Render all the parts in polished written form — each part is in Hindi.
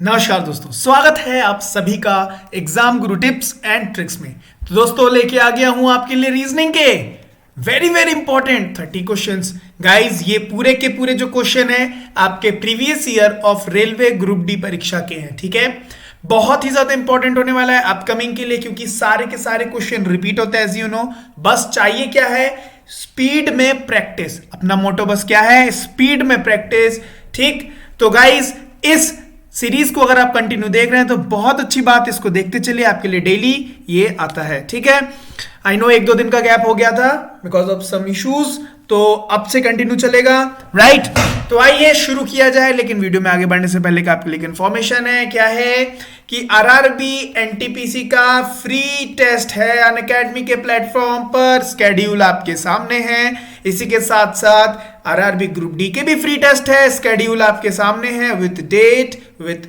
नमस्कार दोस्तों, स्वागत है आप सभी का exam Guru tips and tricks में। तो दोस्तों लेके आ गया हूं आपके लिए रीजनिंग के very very important 30 questions. Guys ये पूरे के पूरे जो क्वेश्चन है आपके previous year of railway group D परीक्षा के हैं। ठीक है, बहुत ही ज्यादा इंपॉर्टेंट होने वाला है अपकमिंग के लिए, क्योंकि सारे के सारे क्वेश्चन रिपीट होते हैं एज यू नो। बस चाहिए क्या है, स्पीड में प्रैक्टिस। अपना मोटो बस क्या है, स्पीड में प्रैक्टिस। ठीक, तो गाइस इस सीरीज को अगर आप कंटिन्यू देख रहे हैं तो बहुत अच्छी बात, इसको देखते चलिए, आपके लिए डेली ये आता है। ठीक है, आई नो एक दो दिन का गैप हो गया था बिकॉज ऑफ सम इश्यूज, तो अब से कंटिन्यू चलेगा, राइट। तो आइए शुरू किया जाए, लेकिन वीडियो में आगे बढ़ने से पहले का आपके लिए इंफॉर्मेशन है, क्या है कि आरआरबी एनटीपीसी का फ्री टेस्ट है अनअकैडमी के प्लेटफॉर्म पर। स्केड्यूल आपके सामने है, इसी के साथ साथ आरआरबी ग्रुप डी के भी फ्री टेस्ट है, स्केड्यूल आपके सामने है विथ डेट विथ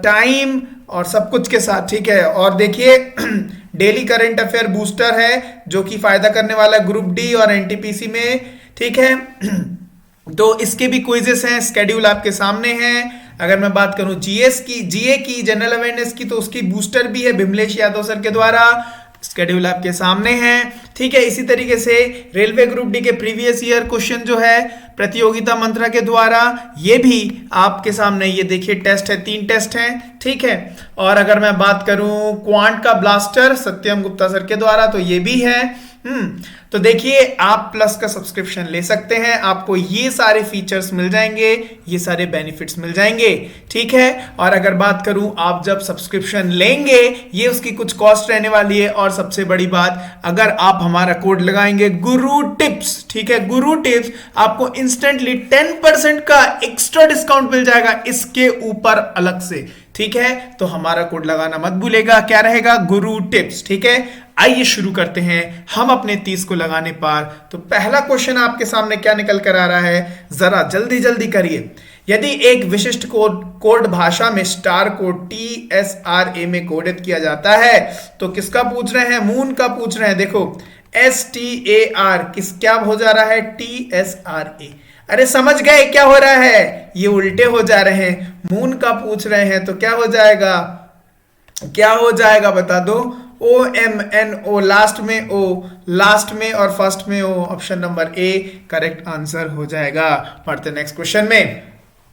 टाइम और सब कुछ के साथ। ठीक है, और देखिए डेली करंट अफेयर बूस्टर है जो कि फायदा करने वाला है ग्रुप डी और एनटीपीसी में। ठीक है, तो इसके भी क्विजेस हैं, स्केड्यूल आपके सामने है। अगर मैं बात करूं जीएस की, जीए की, जनरल अवेयरनेस की, तो उसकी बूस्टर भी है बिमलेश यादव सर के द्वारा, स्केड्यूल आपके सामने है। ठीक है, इसी तरीके से रेलवे ग्रुप डी के प्रीवियस ईयर क्वेश्चन जो है प्रतियोगिता मंत्रा के द्वारा, ये भी आपके सामने, ये देखिए टेस्ट है, 3 टेस्ट हैं। ठीक है, और अगर मैं बात करूं क्वांट का ब्लास्टर सत्यम गुप्ता सर के द्वारा, तो ये भी है। तो देखिए आप प्लस का सब्सक्रिप्शन ले सकते हैं, आपको ये सारे फीचर्स मिल जाएंगे, ये सारे बेनिफिट्स मिल जाएंगे। ठीक है, और अगर बात करूं आप जब सब्सक्रिप्शन लेंगे, ये उसकी कुछ कॉस्ट रहने वाली है, और सबसे बड़ी बात, अगर आप हमारा कोड लगाएंगे गुरु टिप्स, ठीक है, गुरु टिप्स, आपको इंस्टेंटली 10% का एक्स्ट्रा डिस्काउंट मिल जाएगा इसके ऊपर अलग से। ठीक है, तो हमारा कोड लगाना मत भूलेगा, क्या रहेगा, गुरु टिप्स। ठीक है, आइए शुरू करते हैं हम अपने 30 को लगाने पर। तो पहला क्वेश्चन आपके सामने क्या निकल कर आ रहा है, जरा जल्दी जल्दी करिए। यदि एक विशिष्ट कोड भाषा में स्टार कोड TSRA में कोडित किया जाता है, तो किसका पूछ रहे हैं, मून का पूछ रहे हैं। देखो STAR किस क्या हो जा रहा है, TSRA। अरे समझ गए क्या हो रहा है, ये उल्टे हो जा रहे हैं, मून का पूछ रहे हैं तो क्या हो जाएगा, क्या हो जाएगा बता दो, OMNO, लास्ट में O, लास्ट में और फर्स्ट में O, option number A correct answer हो जाएगा। पढ़ते नेक्स्ट क्वेश्चन में,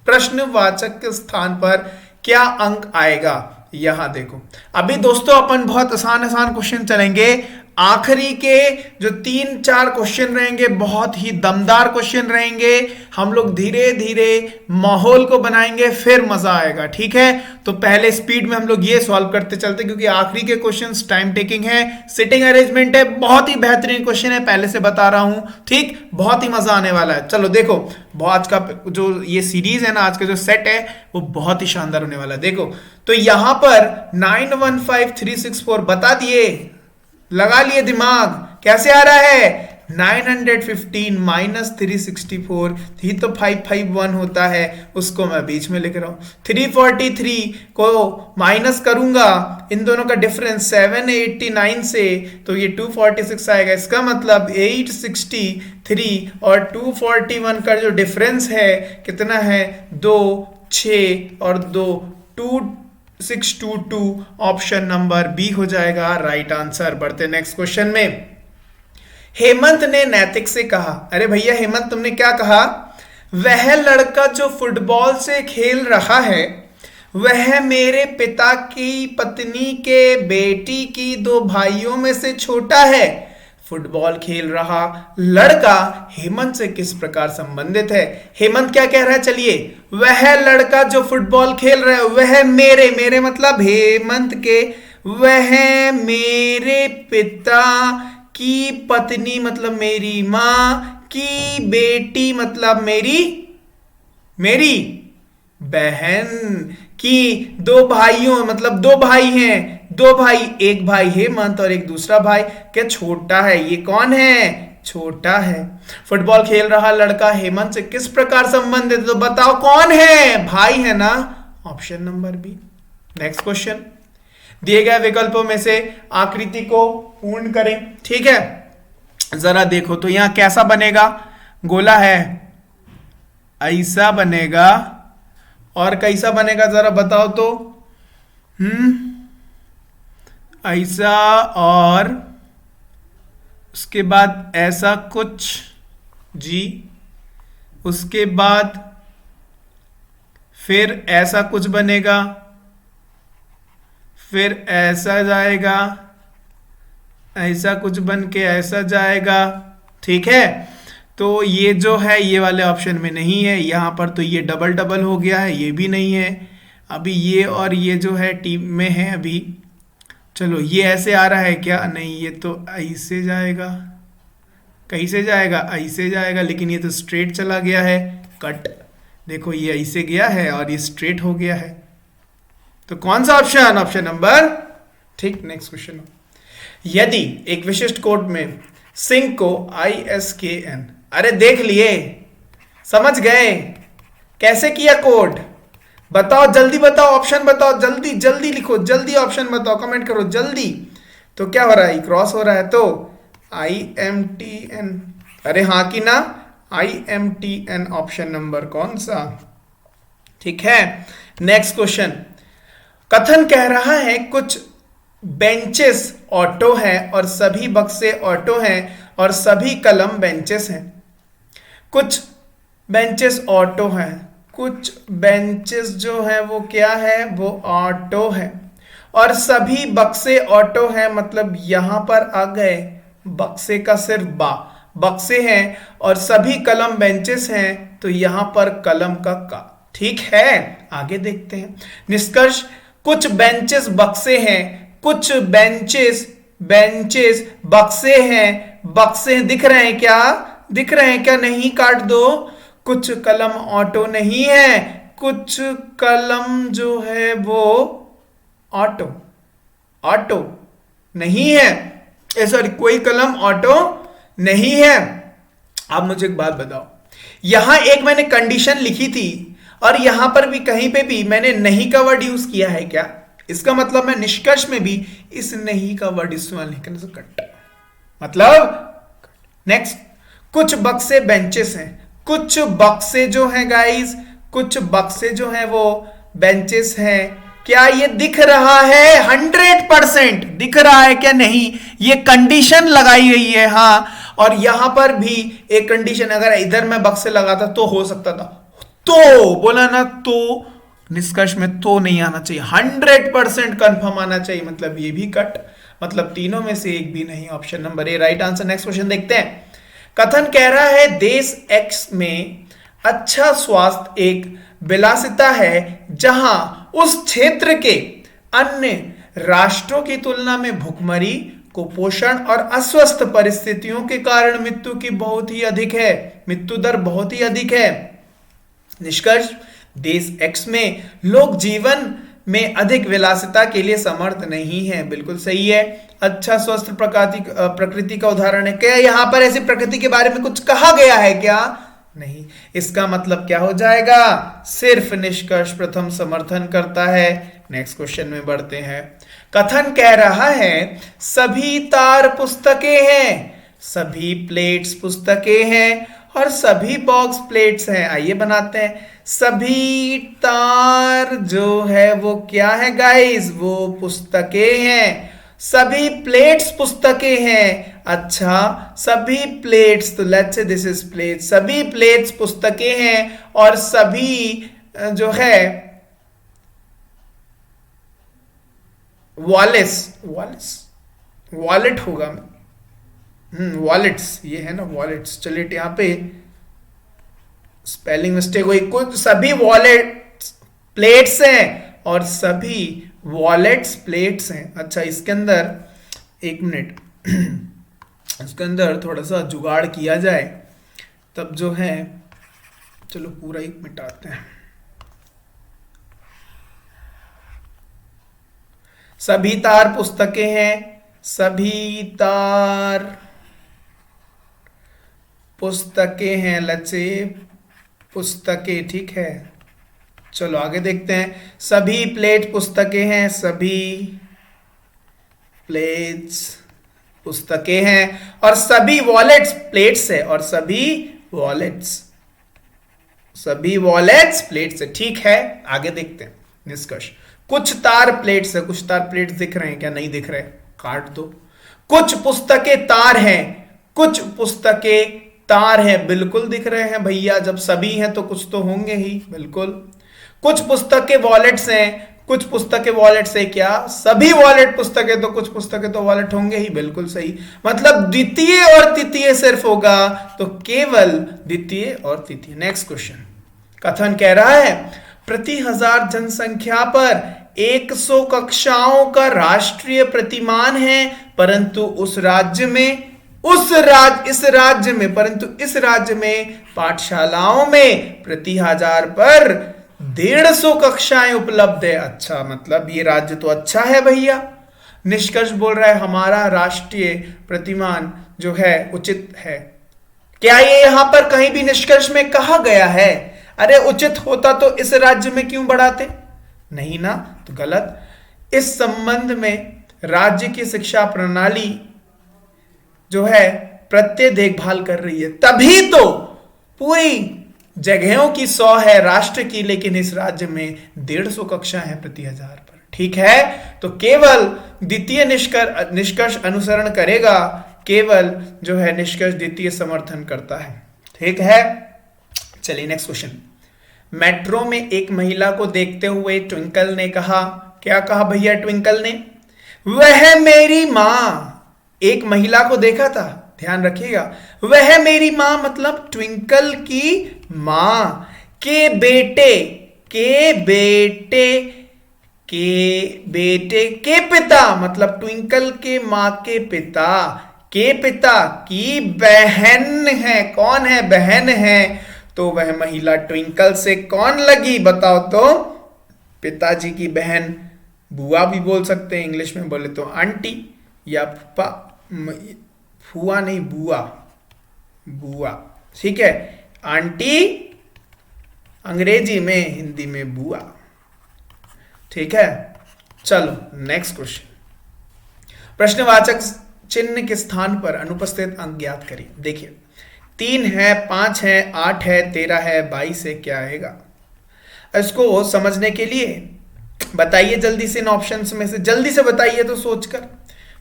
प्रश्नवाचक के स्थान पर क्या अंक आएगा, यहां देखो। अभी दोस्तों अपन बहुत आसान आसान क्वेश्चन चलेंगे, आखिरी के जो 3-4 क्वेश्चन रहेंगे बहुत ही दमदार क्वेश्चन रहेंगे, हम लोग धीरे धीरे माहौल को बनाएंगे, फिर मजा आएगा। ठीक है, तो पहले स्पीड में हम लोग ये सॉल्व करते चलते, क्योंकि आखिरी के क्वेश्चंस टाइम टेकिंग है, सिटिंग अरेंजमेंट है, बहुत ही बेहतरीन क्वेश्चन है, पहले से बता रहा हूं। ठीक, बहुत ही मजा आने वाला है। चलो देखो, आज का जो ये सीरीज है ना, आज का जो सेट है वो बहुत ही शानदार होने वाला है। देखो तो यहां पर 915364 बता दिए, लगा लिए दिमाग, कैसे आ रहा है, 915 माइनस 364, ही तो 551 होता है, उसको मैं बीच में लिख रहा हूं। 343 को माइनस करूंगा, इन दोनों का डिफरेंस 789 से, तो ये 246 आएगा। इसका मतलब 863 और 241 का जो डिफरेंस है कितना है, 2, 6 और 2, 2622, ऑप्शन नंबर बी हो जाएगा राइट आंसर। बढ़ते नेक्स्ट क्वेश्चन में, हेमंत ने नैतिक से कहा, अरे भैया हेमंत तुमने क्या कहा, वह लड़का जो फुटबॉल से खेल रहा है वह मेरे पिता की पत्नी के बेटी की 2 भाइयों में से छोटा है। फुटबॉल खेल रहा लड़का हेमंत से किस प्रकार संबंधित है। हेमंत क्या कह रहा है, चलिए, वह लड़का जो फुटबॉल खेल रहा है वह मेरे मतलब हेमंत के, वह मेरे पिता की पत्नी मतलब मेरी मां की बेटी मतलब मेरी बहन की 2 भाइयों मतलब 2 भाई हैं, 2 भाई, एक भाई हेमंत और एक दूसरा भाई क्या छोटा है, ये कौन है, छोटा है। फुटबॉल खेल रहा लड़का हेमंत से किस प्रकार संबंधित है, तो बताओ कौन है, भाई है ना, option number B. Next question, दिए गए विकल्पों में से आकृति को पूर्ण करें। ठीक है, जरा देखो तो यहां कैसा बनेगा, गोला है, ऐसा बनेगा, और कैसा बनेगा जरा बताओ तो। ऐसा, और उसके बाद ऐसा कुछ जी, उसके बाद फिर ऐसा कुछ बनेगा, फिर ऐसा जाएगा, ऐसा कुछ बन के ऐसा जाएगा। ठीक है, तो ये जो है ये वाले ऑप्शन में नहीं है, यहां पर तो ये डबल डबल हो गया है, ये भी नहीं है। अभी ये और ये जो है टीम में है अभी। चलो ये ऐसे आ रहा है क्या, नहीं ये तो ऐसे जाएगा, कैसे जाएगा, ऐसे जाएगा, लेकिन ये तो स्ट्रेट चला गया है, कट। देखो ये ऐसे गया है और ये स्ट्रेट हो गया है, तो कौन सा ऑप्शन, ऑप्शन नंबर। ठीक, नेक्स्ट क्वेश्चन। यदि एक विशिष्ट कोड में सिंक को ISKN, अरे देख लिए, समझ गए कैसे किया कोड, बताओ जल्दी बताओ, ऑप्शन बताओ, जल्दी जल्दी लिखो, जल्दी ऑप्शन बताओ, कमेंट करो जल्दी। तो क्या हो रहा है, क्रॉस हो रहा है, तो IMTN, अरे हाँ कि ना, IMTN ऑप्शन नंबर कौन सा। ठीक है, नेक्स्ट क्वेश्चन। कथन कह रहा है कुछ बेंचेस ऑटो है और सभी बक्से ऑटो हैं और सभी कलम बेंचेस हैं। कुछ बेंचेस ऑटो हैं, कुछ बेंचेस जो है वो क्या है, वो ऑटो है, और सभी बक्से ऑटो हैं, मतलब यहां पर आ गए बक्से का सिर्फ बक्से हैं, और सभी कलम बेंचेस हैं, तो यहां पर कलम का। ठीक है, आगे देखते हैं निष्कर्ष। कुछ बेंचेस बक्से हैं, कुछ बेंचेस बक्से हैं, बक्से दिख रहे हैं क्या, दिख रहे हैं क्या, नहीं काट दो। कुछ कलम ऑटो नहीं है, कुछ कलम जो है वो ऑटो नहीं है, सॉरी कोई कलम ऑटो नहीं है। अब मुझे एक बात बताओ, यहां एक मैंने कंडीशन लिखी थी और यहां पर भी कहीं पे भी मैंने नहीं का वर्ड यूज किया है क्या, इसका मतलब मैं निष्कर्ष में भी इस नहीं का वर्ड इस्तेमाल नहीं करने से कट, मतलब नेक्स्ट। कुछ बक्से बेंचेस हैं, कुछ बक्से जो हैं गाइस, कुछ बक्से जो हैं वो बेंचेस हैं। क्या ये दिख रहा है, 100% दिख रहा है क्या, नहीं, ये कंडीशन लगाई गई है, हाँ। और यहां पर भी एक कंडीशन, अगर इधर मैं बक्से लगाता तो हो सकता था, तो बोला ना, तो निष्कर्ष में तो नहीं आना चाहिए, 100% कंफर्म आना चाहिए, मतलब ये भी कट, मतलब तीनों में से एक भी नहीं, option number A right answer. Next question देखते हैं। कथन कह रहा है देश X में अच्छा स्वास्थ्य एक विलासिता है जहां उस क्षेत्र के अन्य राष्ट्रों की तुलना में भुखमरी, कुपोषण और अस्वस्थ परिस्थितियों के कारण मृत्यु की बहुत ही अधिक है, मृत्यु दर बहुत ही अधिक है। निष्कर्ष, देश X में लोग जीवन में अधिक विलासिता के लिए समर्थ नहीं है, बिल्कुल सही है। अच्छा स्वस्थ प्रकृति का उदाहरण है क्या, यहां पर ऐसी प्रकृति के बारे में कुछ कहा गया है क्या, नहीं। इसका मतलब क्या हो जाएगा, सिर्फ निष्कर्ष प्रथम समर्थन करता है। नेक्स्ट क्वेश्चन में बढ़ते हैं। कथन कह रहा है सभी तार पुस्तकें हैं, सभी प्लेट्स पुस्तकें हैं और सभी बॉक्स प्लेट्स हैं। आइए बनाते हैं। सभी तार जो है वो क्या है गाइस, वो पुस्तकें हैं। सभी प्लेट्स पुस्तकें हैं, अच्छा सभी प्लेट्स, तो let's say this is plate, सभी प्लेट्स पुस्तकें हैं और सभी जो है वॉलेट होगा, वॉलेट्स, ये है ना वॉलेट्स, चलिए यहाँ पे स्पेलिंग मिस्टेक हुई, कुछ सभी वॉलेट्स प्लेट्स हैं और सभी वॉलेट्स प्लेट्स हैं। अच्छा इसके अंदर एक मिनट इसके अंदर थोड़ा सा जुगाड़ किया जाए तब जो है, चलो पूरा एक मिटाते हैं। सभी तार पुस्तकें हैं, सभी तार पुस्तकें हैं, लचे पुस्तकें, ठीक है। चलो आगे देखते हैं। सभी प्लेट पुस्तकें हैं, सभी प्लेट्स पुस्तकें हैं और सभी वॉलेट्स प्लेट्स है और सभी वॉलेट्स सभी वॉलेट्स प्लेट्स है, ठीक है। आगे देखते हैं निष्कर्ष। कुछ तार प्लेट्स है, कुछ तार प्लेट्स दिख रहे हैं क्या? नहीं दिख रहे, काट दो। कुछ पुस्तकें तार हैं, कुछ पुस्तकें तार हैं, बिल्कुल दिख रहे हैं भैया। जब सभी हैं तो कुछ तो होंगे ही, बिल्कुल। कुछ पुस्तकें वॉलेट्स हैं, कुछ पुस्तकें वॉलेट से क्या? सभी वॉलेट पुस्तकें, तो कुछ पुस्तकें तो वॉलेट होंगे ही, बिल्कुल सही। मतलब द्वितीय और तृतीय सिर्फ होगा, तो केवल द्वितीय और तृतीय। नेक्स्ट क्वेश्चन, कथन कह रहा है प्रति 1000 जनसंख्या पर 100 कक्षाओं का राष्ट्रीय प्रतिमान है, परंतु इस राज्य में पाठशालाओं में प्रति 1000 पर 150 कक्षाएं उपलब्ध है। अच्छा, मतलब ये राज्य तो अच्छा है भैया। निष्कर्ष बोल रहा है हमारा राष्ट्रीय प्रतिमान जो है उचित है। क्या ये यहां पर कहीं भी निष्कर्ष में कहा गया है? अरे उचित होता तो इस राज्य में क्यों बढ़ाते? नहीं ना, तो गलत। इस संबंध में राज्य की शिक्षा प्रणाली जो है प्रत्यय देखभाल कर रही है, तभी तो पूरी जगहों की 100 है राष्ट्र की, लेकिन इस राज्य में 150 कक्षा है प्रति 1000 पर। ठीक है, तो केवल द्वितीय निष्कर्ष अनुसरण करेगा, केवल जो है निष्कर्ष द्वितीय समर्थन करता है। ठीक है, चलिए नेक्स्ट क्वेश्चन। मेट्रो में एक महिला को देखते हुए ट्विंकल ने कहा, क्या कहा भैया ट्विंकल ने? वह मेरी मां। एक महिला को देखा था, ध्यान रखिएगा, वह मेरी मां मतलब ट्विंकल की मां के बेटे के पिता मतलब ट्विंकल के मां के पिता की बहन है। कौन है? बहन है। तो वह महिला ट्विंकल से कौन लगी बताओ तो? पिताजी की बहन, बुआ भी बोल सकते हैं, इंग्लिश में बोले तो आंटी, या फुआ नहीं, बुआ। ठीक है, आंटी अंग्रेजी में, हिंदी में बुआ। ठीक है, चलो नेक्स्ट क्वेश्चन। प्रश्नवाचक चिन्ह के स्थान पर अनुपस्थित अंक ज्ञात करिए। देखिए 3 है, 5 है, 8 है, 13 है, 22 है, क्या आएगा? इसको समझने के लिए बताइए जल्दी से, इन ऑप्शंस में से जल्दी से बताइए तो सोचकर।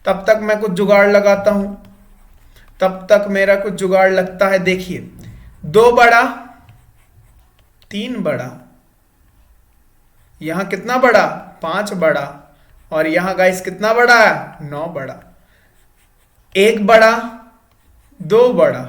तब तक मैं कुछ जुगाड़ लगाता हूं, तब तक मेरा कुछ जुगाड़ लगता है। देखिए 2 बड़ा, 3 बड़ा, यहां कितना बड़ा? 5 बड़ा, और यहां गाइस कितना बड़ा है? 9 बड़ा। 1 बड़ा, 2 बड़ा,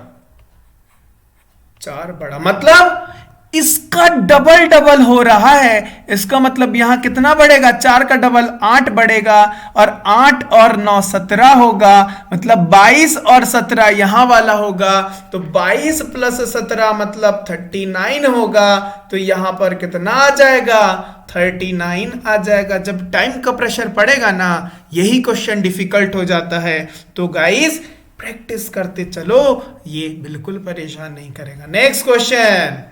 4 बड़ा, मतलब इसका डबल हो रहा है। इसका मतलब यहां कितना बढ़ेगा? 4 का डबल 8 बढ़ेगा, और 8 और 9 17 होगा, मतलब 22 और 17 यहां वाला होगा, तो 22 प्लस 17 मतलब 39 होगा। तो यहां पर कितना आ जाएगा? 39 आ जाएगा। जब टाइम का प्रेशर पड़ेगा ना, यही क्वेश्चन डिफिकल्ट हो जाता है। तो गाइस प्रैक्टिस करते चलो, ये बिल्कुल परेशान नहीं करेगा। Next question.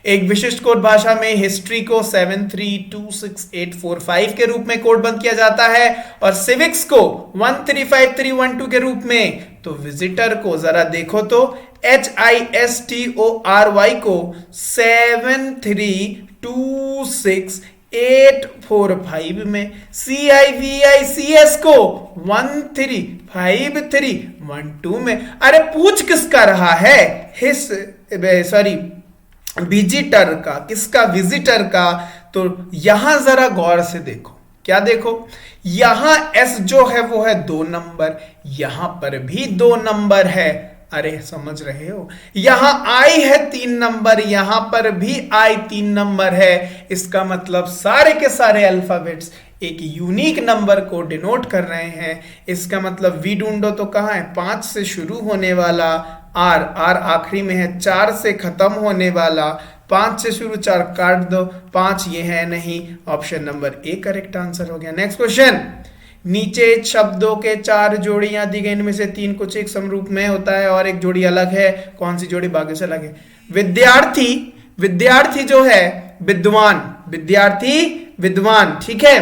एक विशिष्ट कोड भाषा में हिस्ट्री को 732685 के रूप में कोडबंद किया जाता है, और सिविक्स को 135312 के रूप में। तो विजिटर को जरा देखो तो, HISTORY को 7326845 में, CIVICS को 135312 में। अरे पूछ किसका रहा है? विजिटर का। किसका? विजिटर का। तो यहां जरा गौर से देखो, क्या देखो? यहां S जो है वो है 2 नंबर, यहां पर भी 2 नंबर है। अरे समझ रहे हो? यहां I है 3 नंबर, यहां पर भी I 3 नंबर है। इसका मतलब सारे के सारे अल्फाबेट्स एक यूनिक नंबर को डिनोट कर रहे हैं। इसका मतलब V ढूंढो तो कहां है? 5 से शुरू होने वाला, R आखिरी में है, 4 से खत्म होने वाला, 5 से शुरू, 4 काट दो, 5 ये है नहीं। Option number A correct answer हो गया। Next question. नीचे शब्दों के 4 जोड़ियां दी गई, इनमें से 3 कुछ एक समरूप में होता है और एक जोड़ी अलग है। कौन सी जोड़ी बाकी से अलग है? विद्यार्थी जो है विद्वान, विद्यार्थी विद्वान। ठीक है,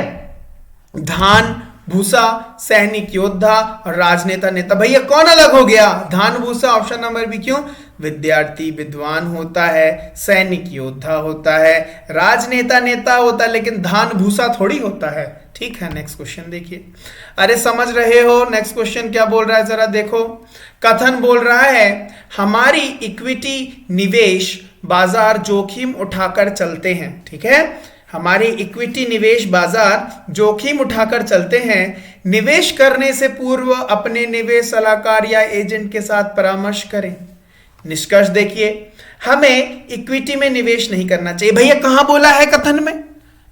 धान भूसा, सैनिक योद्धा, और राजनेता नेता। भैया कौन अलग हो गया? धान भूसा। Option number B. क्यों? विद्यार्थी विद्वान होता है, सैनिक योद्धा होता है, राजनेता नेता होता है, लेकिन धान भूसा थोड़ी होता है। ठीक है, नेक्स्ट क्वेश्चन देखिए। अरे समझ रहे हो नेक्स्ट क्वेश्चन क्या बोल रहा है, जरा देखो। कथन बोल रहा है हमारी इक्विटी निवेश बाजार जोखिम उठाकर चलते हैं। ठीक है, हमारे इक्विटी निवेश बाजार जोखिम उठाकर चलते हैं। निवेश करने से पूर्व अपने निवेश सलाहकार या एजेंट के साथ परामर्श करें। निष्कर्ष देखिए, हमें इक्विटी में निवेश नहीं करना चाहिए। भैया कहां बोला है कथन में?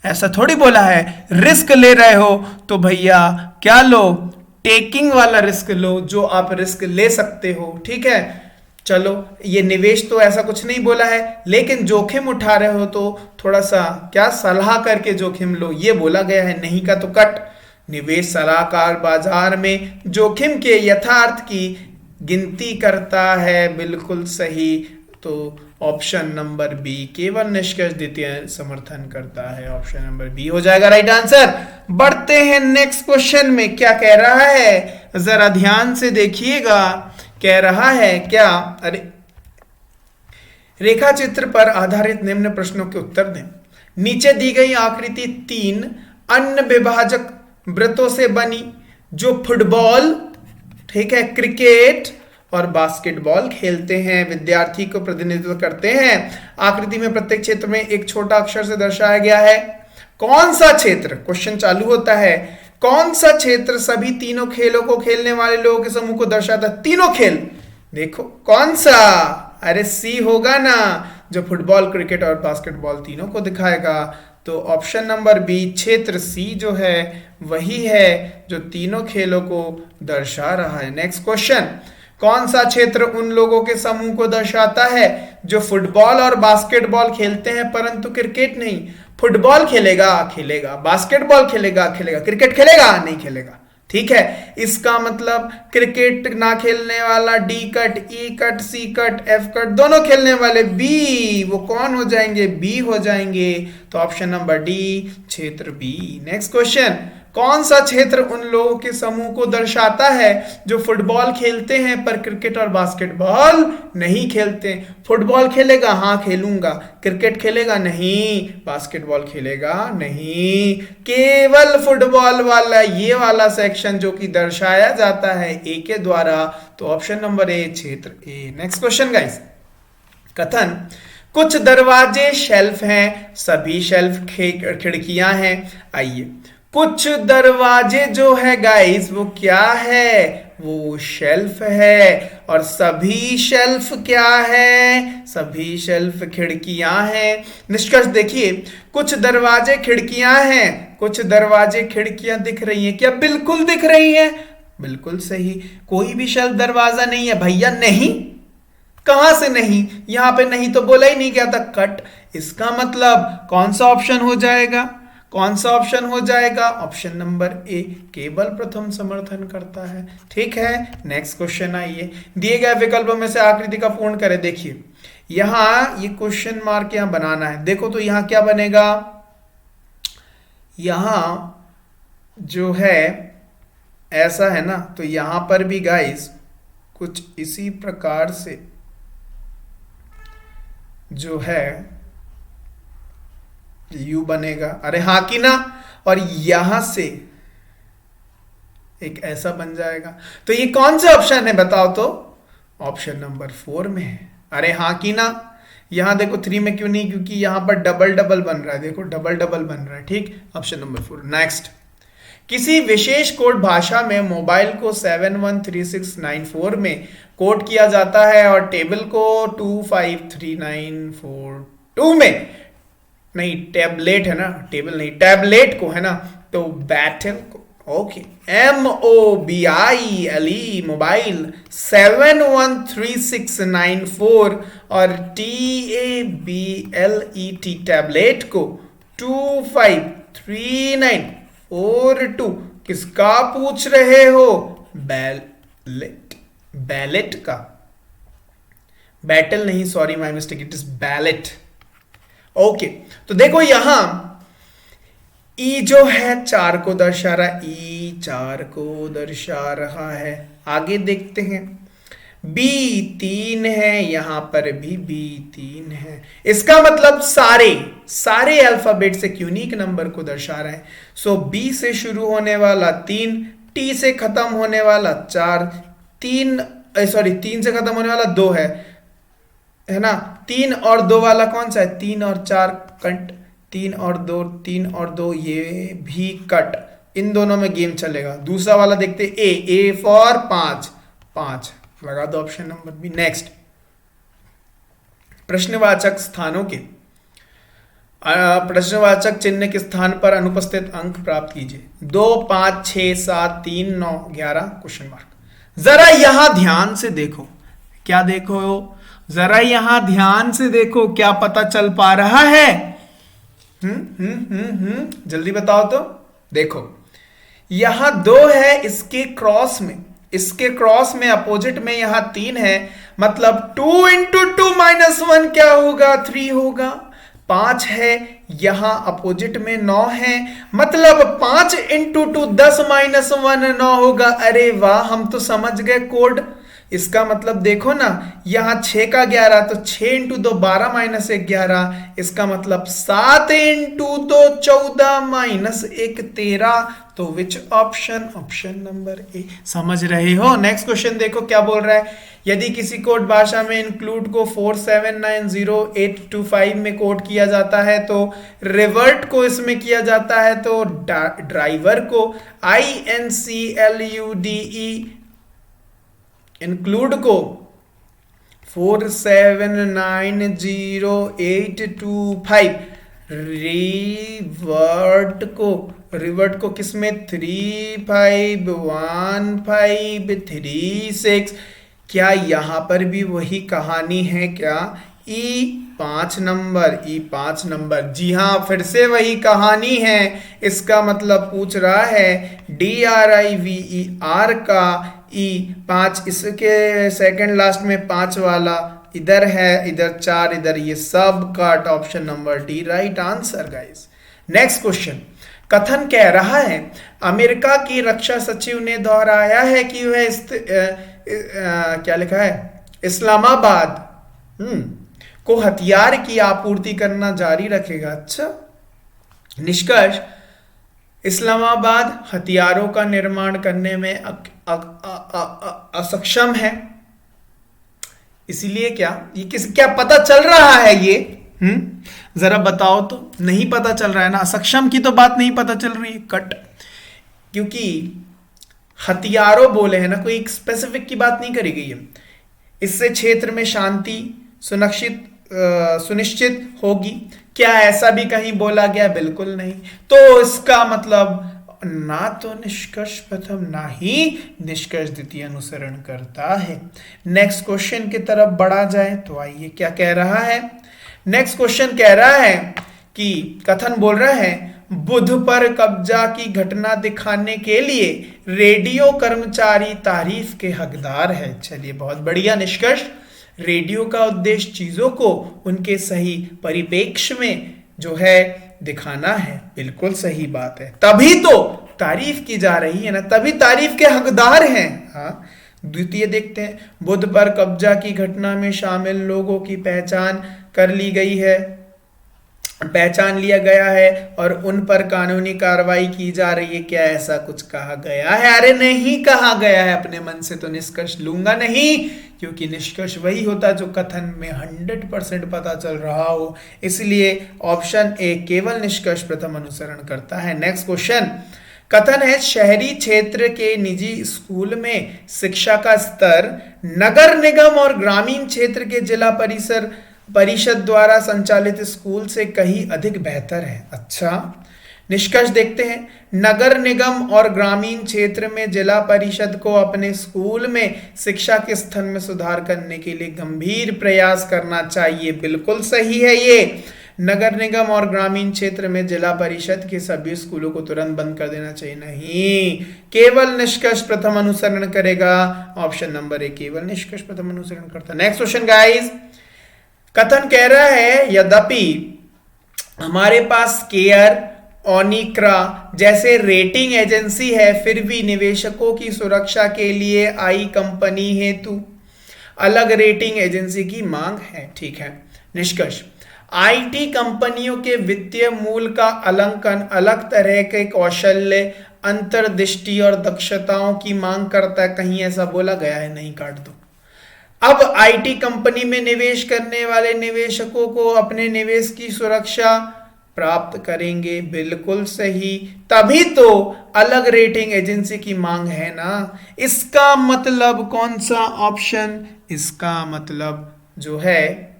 ऐसा थोड़ी बोला है। रिस्क ले रहे हो तो भैया क्या लो, टेकिंग वाला रिस्क लो, जो आप रिस्क ले सकते हो। ठीक है, चलो ये निवेश तो ऐसा कुछ नहीं बोला है, लेकिन जोखिम उठा रहे हो तो थोड़ा सा क्या सलाह करके जोखिम लो, ये बोला गया है। नहीं का तो कट। निवेश सलाहकार बाजार में जोखिम के यथार्थ की गिनती करता है, बिल्कुल सही। तो ऑप्शन नंबर बी केवल निष्कर्ष द्वितीय समर्थन करता है। ऑप्शन नंबर बी हो जाएगा राइट आंसर। बढ़ते हैं नेक्स्ट क्वेश्चन में, क्या कह रहा है जरा ध्यान से देखिएगा। कह रहा है क्या, अरे रेखा चित्र पर आधारित निम्न प्रश्नों के उत्तर दें। नीचे दी गई आकृति 3 अन्य विभाजक वृत्तों से बनी जो फुटबॉल, ठीक है, क्रिकेट और बास्केटबॉल खेलते हैं, विद्यार्थी को प्रतिनिधित्व करते हैं। आकृति में प्रत्येक क्षेत्र में एक छोटा अक्षर से दर्शाया गया है। कौन सा क्षेत्र, क्वेश्चन चालू होता है, कौन सा क्षेत्र सभी तीनों खेलों को खेलने वाले लोगों के समूह को दर्शाता है? तीनों खेल, देखो कौन सा, अरे सी होगा ना, जो फुटबॉल क्रिकेट और बास्केटबॉल तीनों को दिखाएगा। तो ऑप्शन नंबर बी क्षेत्र सी जो है वही है जो तीनों खेलों को दर्शा रहा है। नेक्स्ट क्वेश्चन, कौन सा क्षेत्र उन लोगों के समूह को दर्शाता है जो फुटबॉल और बास्केटबॉल खेलते हैं परंतु क्रिकेट नहीं? फुटबॉल खेलेगा खेलेगा, बास्केटबॉल खेलेगा खेलेगा, क्रिकेट खेलेगा नहीं खेलेगा। ठीक है, इसका मतलब क्रिकेट ना खेलने वाला डी कट, ई कट, सी कट, एफ कट, दोनों खेलने वाले बी, वो कौन हो जाएंगे? बी हो जाएंगे। तो ऑप्शन नंबर डी क्षेत्र बी। नेक्स्ट क्वेश्चन, कौन सा क्षेत्र उन लोगों के समूह को दर्शाता है जो फुटबॉल खेलते हैं पर क्रिकेट और बास्केटबॉल नहीं खेलते? फुटबॉल खेलेगा, हाँ खेलूंगा, क्रिकेट खेलेगा नहीं, बास्केटबॉल खेलेगा नहीं, केवल फुटबॉल वाला ये वाला सेक्शन जो कि दर्शाया जाता है ए के द्वारा। तो ऑप्शन नंबर ए क्षेत्र ए। नेक्स्ट क्वेश्चन गाइस, कथन कुछ दरवाजे शेल्फ हैं, सभी शेल्फ खिड़कियां हैं। आइए, कुछ दरवाजे जो है गाइस वो क्या है? वो शेल्फ है। और सभी शेल्फ क्या है? सभी शेल्फ खिड़कियां हैं। निष्कर्ष देखिए, कुछ दरवाजे खिड़कियां हैं, कुछ दरवाजे खिड़कियां दिख रही हैं क्या? बिल्कुल दिख रही हैं, बिल्कुल सही। कोई भी शेल्फ दरवाजा नहीं है भैया, नहीं, कहां से नहीं? यहां पे नहीं तो बोला ही नहीं गया था, कट। इसका मतलब कौन सा ऑप्शन हो जाएगा? कौन सा ऑप्शन हो जाएगा? ऑप्शन नंबर ए केवल प्रथम समर्थन करता है। ठीक है, नेक्स्ट क्वेश्चन आइए। दिए गए विकल्पों में से आकृति का पूर्ण करें। देखिए यहां ये क्वेश्चन मार्क यहां बनाना है। देखो तो यहां क्या बनेगा, यहां जो है ऐसा है ना, तो यहां पर भी गाइस कुछ इसी प्रकार से जो है यू बनेगा, अरे हाँ कि ना, और यहां से एक ऐसा बन जाएगा। तो ये कौन सा ऑप्शन है बताओ तो? ऑप्शन नंबर 4 में है। अरे हाँ कि ना, यहां देखो 3 में क्यों नहीं? क्योंकि यहां पर डबल डबल बन रहा है, देखो डबल डबल बन रहा है। ठीक, ऑप्शन नंबर 4। नेक्स्ट, किसी विशेष कोड भाषा में मोबाइल को 713694 में कोड किया जाता है और टेबल को 253942 में, नहीं टैबलेट है ना, टेबल नहीं, टैबलेट को है ना, तो बैटल को, ओके, MOBILE मोबाइल 713694 और TABLET टैबलेट को 253942 किसका पूछ रहे हो? बैलेट, बैलेट का, बैटल नहीं, sorry my mistake, it is ballot. Okay, तो देखो यहां ई जो है 4 को दर्शा रहा है, ई 4 को दर्शा रहा है। आगे देखते हैं, बी 3 है, यहां पर भी बी 3 है। इसका मतलब सारे सारे अल्फाबेट से यूनिक नंबर को दर्शा रहे हैं। सो बी से शुरू होने वाला 3, टी से खत्म होने वाला 4, 3 से खत्म होने वाला 2 है ना। 3 और 2 वाला कौन सा है? 3 और 4 कट, 3 और 2, 3 और 2 ये भी कट, इन दोनों में गेम चलेगा। दूसरा वाला देखते, ए फॉर 5, 5 लगा दो ऑप्शन नंबर बी। नेक्स्ट, प्रश्नवाचक स्थानों के प्रश्नवाचक चिन्ह के स्थान पर अनुपस्थित अंक प्राप्त कीजिए। 2, 5, 6, 7, 3, 9, 11 क्वेश्चन मार्क। जरा यहां ध्यान से देखो, क्या देखो? जरा यहां ध्यान से देखो, क्या पता चल पा रहा है? जल्दी बताओ तो। देखो यहां 2 है, इसके क्रॉस में अपोजिट में यहां 3 है, मतलब 2 इंटू 2 माइनस 1 क्या होगा? 3 होगा। 5 है, यहां अपोजिट में 9 है, मतलब 5 इंटू 2 10 माइनस 1 9 होगा। अरे वाह, हम तो समझ गए कोड। इसका मतलब देखो ना, यहां 6 का 11, तो 6 इंटू 2 12 माइनस 1 11। इसका मतलब 7 इंटू 2 14 माइनस 1 13। तो which option? Option number A. समझ रहे हो? नेक्स्ट क्वेश्चन देखो क्या बोल रहा है। यदि किसी कोड भाषा में इंक्लूड को 4790825 में कोड किया जाता है तो रिवर्ट को इसमें किया जाता है तो ड्राइवर को INCLUDE, इंक्लूड को 4790825, रिवर्ट को किसमें? 351536। क्या यहां पर भी वही कहानी है क्या? E5 नंबर, जी हां, फिर से वही कहानी है। इसका मतलब पूछ रहा है DRIVER का E5, इसके सेकंड लास्ट में 5 वाला इधर है, इधर 4, इधर ये सब cut. Option number D right answer guys. Next question, कथन कह रहा है अमेरिका की रक्षा सचिव ने दोहराया है कि वह क्या लिखा है? इस्लामाबाद को हथियार की आपूर्ति करना जारी रखेगा। अच्छा, निष्कर्ष, इस्लामाबाद हथियारों का निर्माण करने में असक्षम है। इसीलिए क्या पता चल रहा है ये? जरा बताओ तो। नहीं पता चल रहा है ना, असक्षम की तो बात नहीं पता चल रही है, कट। क्योंकि हथियारों बोले हैं ना, कोई एक स्पेसिफिक की बात नहीं करी गई है। इससे क्षेत्र में शांति सुनिश्चित होगी, क्या ऐसा भी कहीं बोला गया? बिल्कुल नहीं। तो इसका मतलब ना तो निष्कर्ष प्रथम ना ही निष्कर्ष द्वितीय अनुसरण करता है। नेक्स्ट क्वेश्चन की तरफ बढ़ा जाए तो आइए, क्या कह रहा है? नेक्स्ट क्वेश्चन कह रहा है कि कथन बोल रहा है बुध पर कब्जा की घटना दिखाने के लिए रेडियो कर्मचारी तारीफ के हकदार है। चलिए, बहुत बढ़िया निष्कर्ष। रेडियो का उद्देश्य चीजों को उनके सही परिप्रेक्ष्य में जो है दिखाना है। बिल्कुल सही बात है, तभी तो तारीफ की जा रही है ना, तभी तारीफ के हकदार हैं। हाँ, द्वितीय देखते हैं। बुध पर कब्जा की घटना में शामिल लोगों की पहचान लिया गया है और उन पर कानूनी कार्रवाई की जा रही है। क्या ऐसा कुछ कहा गया है? अरे नहीं कहा गया है। अपने मन से तो निष्कर्ष लूंगा नहीं, क्योंकि निष्कर्ष वही होता है जो कथन में 100% पता चल रहा हो। इसलिए ऑप्शन ए केवल निष्कर्ष प्रथम अनुसरण करता है। नेक्स्ट क्वेश्चन, कथन है शहरी क्षेत्र के निजी स्कूल में शिक्षा का स्तर नगर निगम और ग्रामीण क्षेत्र के जिला परिषद द्वारा संचालित स्कूल से कहीं अधिक बेहतर है। अच्छा, निष्कर्ष देखते हैं। नगर निगम और ग्रामीण क्षेत्र में जिला परिषद को अपने स्कूल में शिक्षा के स्तर में सुधार करने के लिए गंभीर प्रयास करना चाहिए। बिल्कुल सही है ये। नगर निगम और ग्रामीण क्षेत्र में जिला परिषद के सभी स्कूलों को तुरंत बंद कर देना चाहिए। नहीं, केवल निष्कर्ष प्रथम अनुसरण करेगा। ऑप्शन नंबर ए केवल निष्कर्ष प्रथम अनुसरण करता। नेक्स्ट क्वेश्चन गाइस, कथन कह रहा है यद्यपि हमारे पास केयर, ओनिक्रा जैसे रेटिंग एजेंसी है, फिर भी निवेशकों की सुरक्षा के लिए आई कंपनी हेतु अलग रेटिंग एजेंसी की मांग है। ठीक है। निष्कर्ष, आईटी कंपनियों के वित्तीय मूल का आकलन अलग तरह के कौशल्य, अंतर्दृष्टि और दक्षताओं की मांग करता है। कहीं ऐसा बोला गया है? नहीं, काट दो। अब आईटी कंपनी में निवेश करने वाले निवेशकों को अपने निवेश की सुरक्षा प्राप्त करेंगे। बिल्कुल सही, तभी तो अलग रेटिंग एजेंसी की मांग है ना। इसका मतलब कौन सा ऑप्शन? इसका मतलब जो है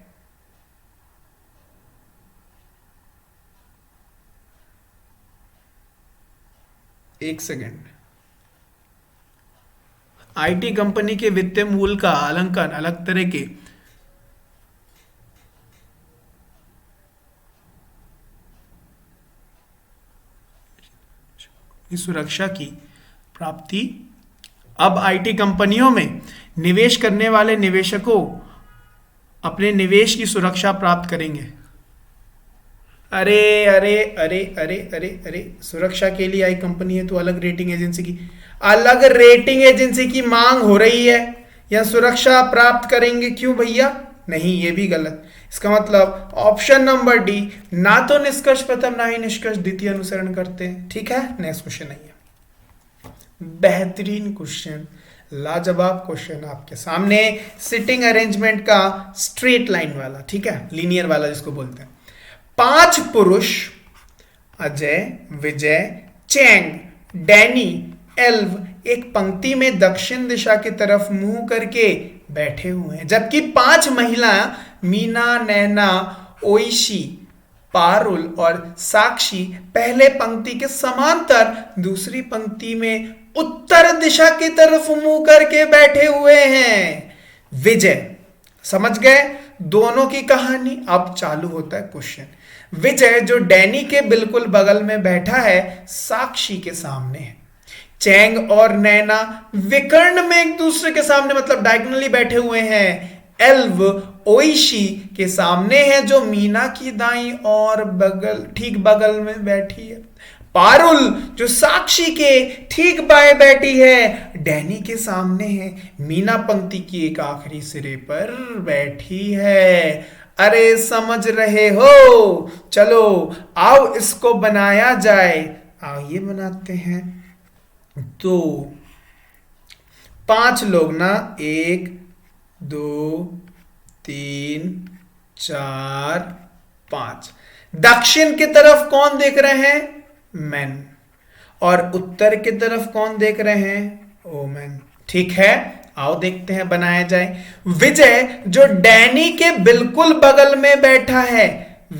एक सेकेंड, आईटी कंपनी के वित्तीय मूल का आकलन अलग तरह के सुरक्षा की प्राप्ति। अब आईटी कंपनियों में निवेश करने वाले निवेशकों अपने निवेश की सुरक्षा प्राप्त करेंगे। अरे अरे अरे अरे अरे अरे, सुरक्षा के लिए आई कंपनी है तो अलग रेटिंग एजेंसी की मांग हो रही है, या सुरक्षा प्राप्त करेंगे। क्यों भैया? नहीं, ये भी गलत। इसका मतलब ऑप्शन नंबर डी, ना तो निष्कर्ष प्रथम ना ही निष्कर्ष द्वितीय अनुसरण करते हैं। ठीक है। नेक्स्ट क्वेश्चन है, बेहतरीन क्वेश्चन, लाजवाब क्वेश्चन आपके सामने, सिटिंग अरेंजमेंट का स्ट्रेट लाइन वाला, ठीक है, लीनियर वाला जिसको बोलते हैं। 5 पुरुष अजय, विजय, चैंग, डैनी, एल्व एक पंक्ति में दक्षिण दिशा की तरफ मुंह करके बैठे हुए हैं, जबकि 5 महिला मीना, नैना, ओइशी, पारुल और साक्षी पहले पंक्ति के समांतर दूसरी पंक्ति में उत्तर दिशा की तरफ मुंह करके बैठे हुए हैं। विजय, समझ गए दोनों की कहानी? अब चालू होता है क्वेश्चन। विजय जो डैनी के बिल्कुल बगल में बैठा है, साक्षी के सामने है। चैंग और नैना विकर्ण में एक दूसरे के सामने, मतलब डायगोनली बैठे हुए हैं। एल्व ओइशी के सामने है, जो मीना की दाईं और ठीक बगल में बैठी है। पारुल जो साक्षी के ठीक बाएं बैठी है, डैनी के सामने है। मीना पंक्ति की एक आखिरी सिरे पर बैठी है। अरे समझ रहे हो? चलो आओ इसको बनाया जाए। ये बनाते हैं। तो 5 लोग ना, 1 2 3 4 5। दक्षिण की तरफ कौन देख रहे हैं? मैन। और उत्तर की तरफ कौन देख रहे हैं? ओमेन। ठीक है, आओ देखते हैं, बनाया जाए। विजय जो डैनी के बिल्कुल बगल में बैठा है,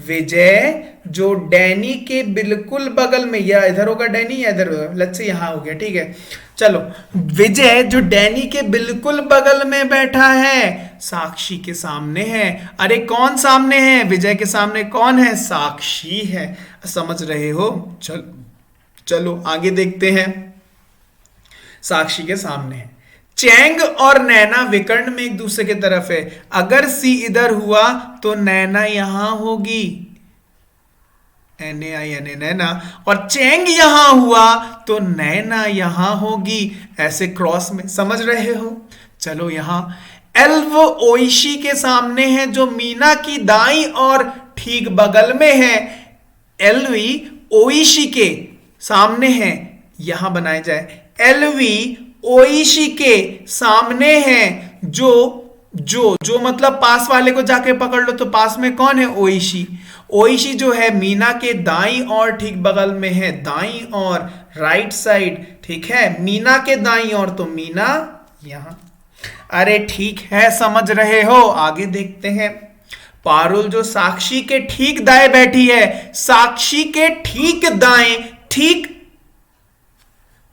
विजय जो डैनी के बिल्कुल बगल में, या इधर होगा डैनी या इधर होगा, लेट्स से यहां हो गया। ठीक है, चलो। विजय जो डैनी के बिल्कुल बगल में बैठा है, साक्षी के सामने है। अरे कौन सामने है? विजय के सामने कौन है? साक्षी है। समझ रहे हो? चलो आगे देखते हैं। साक्षी के सामने है। चैंग और नैना विकर्ण में एक दूसरे की तरफ है। अगर सी इधर हुआ तो नैना यहां होगी, NAI नैना, और चैंग यहां हुआ तो नैना यहां होगी, ऐसे क्रॉस में। समझ रहे हो? चलो यहां एल्व ओइशी के सामने है, जो मीना की दाईं और ठीक बगल में है। एल्वी ओइशी के सामने है, यहां बनाया जाए। एल्वी ओइशी के सामने है, जो मतलब पास वाले को जाके पकड़ लो, तो पास में कौन है? ओइशी। ओइशी जो है मीना के दाईं और ठीक बगल में है, दाईं और राइट साइड। ठीक है, मीना के दाईं और, तो मीना यहां। अरे ठीक है, समझ रहे हो? आगे देखते हैं। पारुल जो साक्षी के ठीक दाएं बैठी है, साक्षी के ठीक दाएं,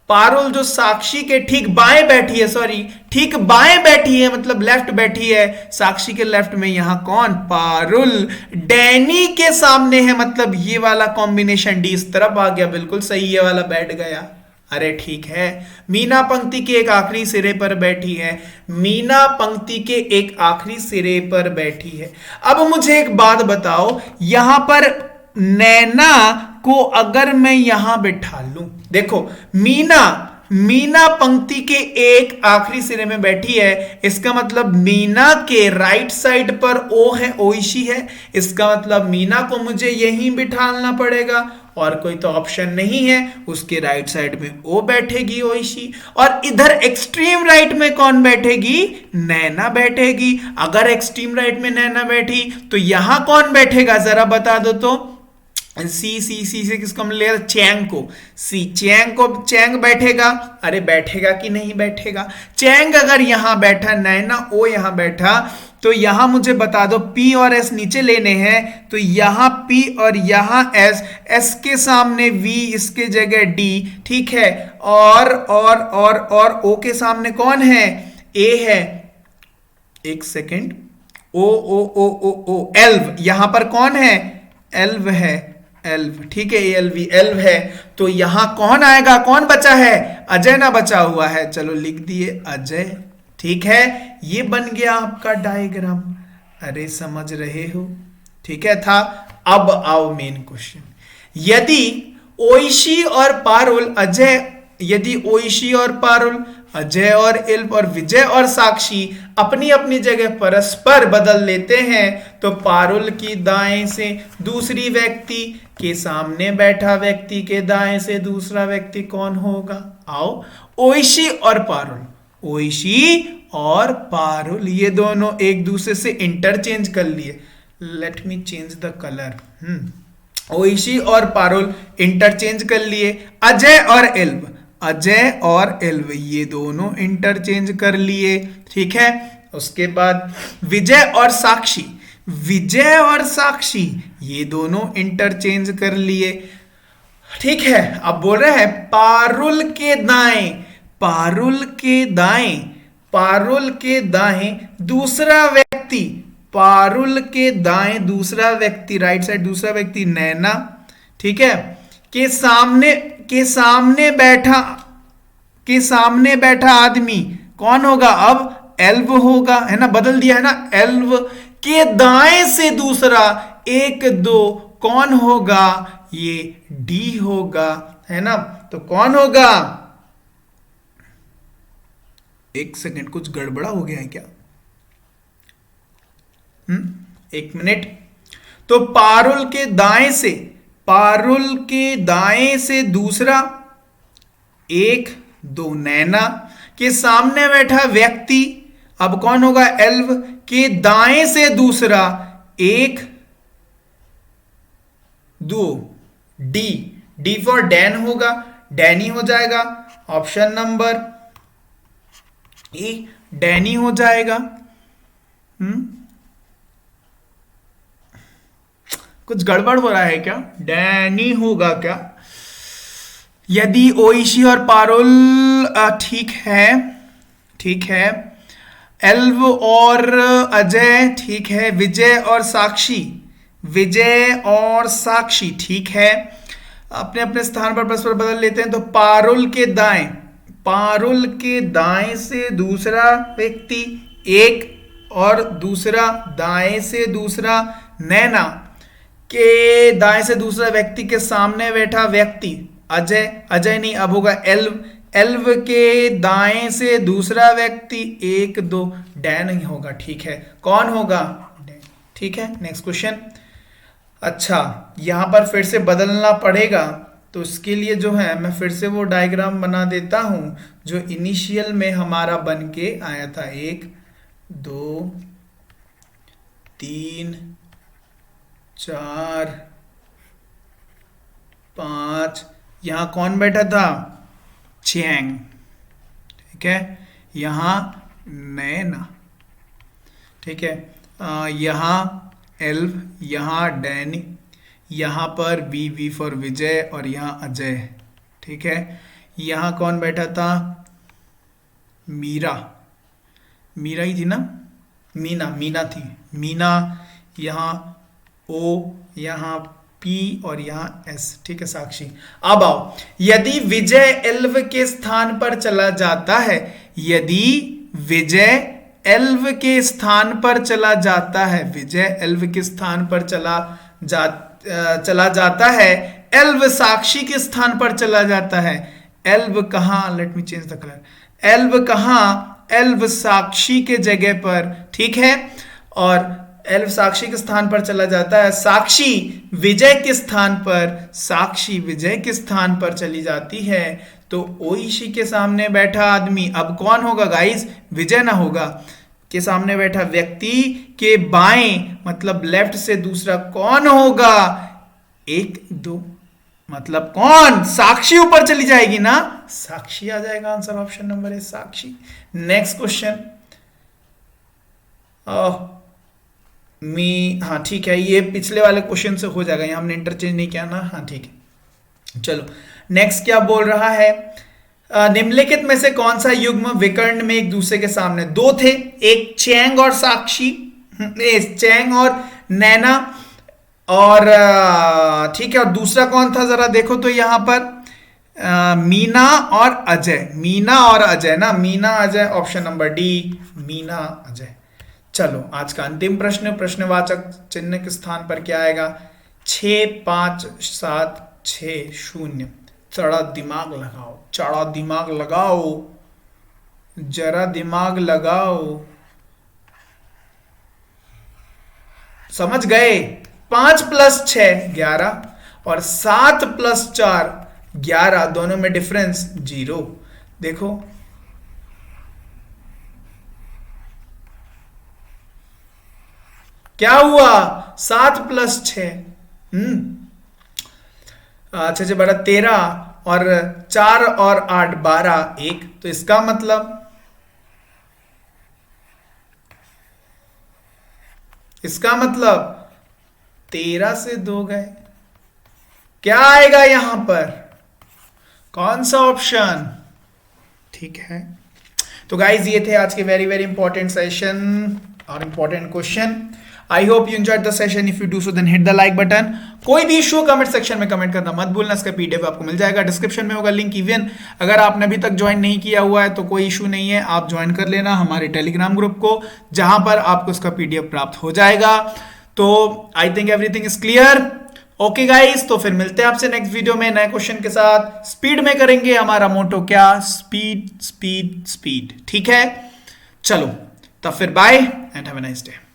पारुल जो साक्षी के ठीक बाएं बैठी है, सॉरी ठीक बाएं बैठी है, मतलब लेफ्ट बैठी है। साक्षी के लेफ्ट में यहां कौन? पारुल। डैनी के सामने है, मतलब ये वाला कॉम्बिनेशन डी इस तरफ आ गया, बिल्कुल सही, ये वाला बैठ गया। अरे ठीक है। मीना पंक्ति के एक आखिरी सिरे पर बैठी है, मीना पंक्ति के एक आखिरी सिरे पर बैठी है। अब मुझे एक बात बताओ, यहां पर नैना को अगर मैं यहां बिठा लूं, देखो मीना मीना पंक्ति के एक आखिरी सिरे में बैठी है, इसका मतलब मीना के राइट साइड पर ओ है, ओइशी है, इसका मतलब मीना को मुझे यहीं बिठाना पड़ेगा और कोई तो ऑप्शन नहीं है, उसके राइट साइड में ओ बैठेगी ओइशी, और इधर एक्सट्रीम राइट में कौन बैठेगी? नैना बैठेगी। अगर एक्सट्रीम राइट में नैना बैठी तो यहां कौन बैठेगा जरा बता दो तो? सी से किसको हम ले? चैंग को। चैंग बैठेगा। अरे बैठेगा कि नहीं बैठेगा? चैंग अगर यहां बैठा, नैना ओ यहां बैठा, तो यहां मुझे बता दो पी और एस नीचे लेने हैं, तो यहां पी और यहां एस, एस के सामने वी, इसके जगह डी, ठीक है, और ओ के सामने कौन है? ए है। एक सेकेंड, ओ एल्व, यहां पर कौन है? एल्व है, एल्व, ठीक है, एल्वी एल्व है, तो यहां कौन आएगा? कौन बचा है? अजय ना बचा हुआ है, चलो लिख दिए अजय, ठीक है, ये बन गया आपका डायग्राम। अरे समझ रहे हो? ठीक है था। अब आओ मेन क्वेश्चन। यदि ओइशी और पारुल अजय और इल्प और विजय और साक्षी अपनी अपनी जगह परस्पर बदल लेते हैं, तो पारुल की दाएं से दूसरी व्यक्ति के सामने बैठा व्यक्ति के दाएं से दूसरा व्यक्ति कौन होगा? आओ, ओइशी और पारुल ये दोनों एक दूसरे से इंटरचेंज कर लिए। Let me change the colour. Oishi और पारुल इंटरचेंज कर लिए। अजय और इल्व ये दोनों इंटरचेंज कर लिए, ठीक है। उसके बाद विजय और साक्षी ये दोनों इंटरचेंज कर लिए, ठीक है। अब बोल रहे हैं पारुल के दाएं दूसरा व्यक्ति राइट साइड दूसरा व्यक्ति नैना, ठीक है, के सामने बैठा आदमी कौन होगा? अब एल्व होगा, है ना, बदल दिया है ना, एल्व के दाएं से दूसरा 1 2 कौन होगा? ये डी होगा, है ना, तो कौन होगा? एक सेकंड, कुछ गड़बड़ा हो गया है क्या? एक मिनट। तो पारुल के दाएं से दूसरा 1 2 नैना के सामने बैठा व्यक्ति अब कौन होगा? एल्व के दाएं से दूसरा 1 2 डी फॉर डैन होगा, डैनी हो जाएगा। ऑप्शन नंबर ए डैनी हो जाएगा। कुछ गड़बड़ हो रहा है क्या? डैनी होगा क्या? यदि ओइशी और पारुल ठीक है, एल्व और अजय, ठीक है, विजय और साक्षी, ठीक है, अपने अपने स्थान पर परस्पर बदल लेते हैं, तो पारुल के दाएं से दूसरा व्यक्ति 1 और दूसरा दाएं से दूसरा नैना के दाएं से दूसरा व्यक्ति के सामने बैठा व्यक्ति अजय नहीं, अब होगा एल्व के दाएं से दूसरा व्यक्ति 1 2 डैन नहीं होगा, ठीक है, कौन होगा? ठीक है। Next question. अच्छा, यहां पर फिर से बदलना पड़ेगा, तो इसके लिए जो है मैं फिर से वो डायग्राम बना देता हूं जो इनिशियल में हमारा बन के आया था। 1 2 3 4 5, यहां कौन बैठा था? चैंग, ठीक है, यहां नैना, ठीक है, यहां एल्व, यहां डैनी, यहां पर वी फॉर विजय और यहां अजय, ठीक है। यहां कौन बैठा था? मीरा ही थी ना, मीना थी, यहां ओ, यहां पी और यहां एस, ठीक है, साक्षी। अब आओ, यदि विजय एल्व के स्थान पर चला जाता है, चला जाता है, एल्व साक्षी के स्थान पर चला जाता है, एल्ब कहाँ, late me change the colour, Elbe कहाँ, एल्ब साक्षी के जगह पर, ठीक है, और एल्ब साक्षी के स्थान पर चला जाता है, साक्षी विजय के स्थान पर, साक्षी विजय के स्थान पर चली जाती है, तो ओइशी के सामने बैठा आदमी अब कौन होगा गाइस, विजय ना होगा, के सामने बैठा व्यक्ति के बाएं मतलब लेफ्ट से दूसरा कौन होगा, एक दो मतलब कौन, साक्षी ऊपर चली जाएगी ना, साक्षी आ जाएगा, आंसर ऑप्शन नंबर है साक्षी। नेक्स्ट क्वेश्चन, हाँ ठीक है, ये पिछले वाले क्वेश्चन से हो जाएगा, यहाँ हमने इंटरचेंज नहीं किया ना, हाँ ठीक है। चलो नेक्स्ट क्या बोल रहा है, निम्नलिखित में से कौन सा युग्म विकर्ण में एक दूसरे के सामने, दो थे, एक चैंग और साक्षी, चैंग और नैना, और ठीक है, और दूसरा कौन था जरा देखो तो यहां पर मीना और अजय, मीना और अजय ना, Meena Ajay, option number D Meena Ajay. चलो आज का अंतिम प्रश्न, प्रश्नवाचक चिन्ह के स्थान पर क्या आएगा, 6 5 7 6 0। चढ़ा दिमाग लगाओ, चढ़ा दिमाग लगाओ, जरा दिमाग लगाओ, समझ गए, 5 + 6 11 और 7 + 4 11, दोनों में डिफरेंस 0। देखो क्या हुआ, 7 + 6 अच्छा अच्छा बड़ा 13 और 4 और 8 12 1, तो इसका मतलब, इसका मतलब 13 से 2 गए, क्या आएगा यहां पर, कौन सा ऑप्शन, ठीक है। तो गाइज ये थे आज के वेरी वेरी इंपॉर्टेंट सेशन और important question. I hope you enjoyed the session, if you do so then hit the like button. कोई भी इशू कमेंट सेक्शन में कमेंट करना मत भूलना, इसका पीडीएफ आपको मिल जाएगा, डिस्क्रिप्शन में होगा लिंक। इवन अगर आपने अभी तक ज्वाइन नहीं किया हुआ है तो कोई इशू नहीं है, आप ज्वाइन कर लेना हमारे टेलीग्राम ग्रुप को, जहां पर आपको इसका पीडीएफ प्राप्त हो जाएगा। तो I think everything is clear. Okay guys, तो फिर मिलते हैं आपसे नेक्स्ट वीडियो में नए क्वेश्चन के साथ। स्पीड में करेंगे, हमारा मोटो क्या, स्पीड स्पीड स्पीड, ठीक है। चलो तब फिर bye and have a nice day.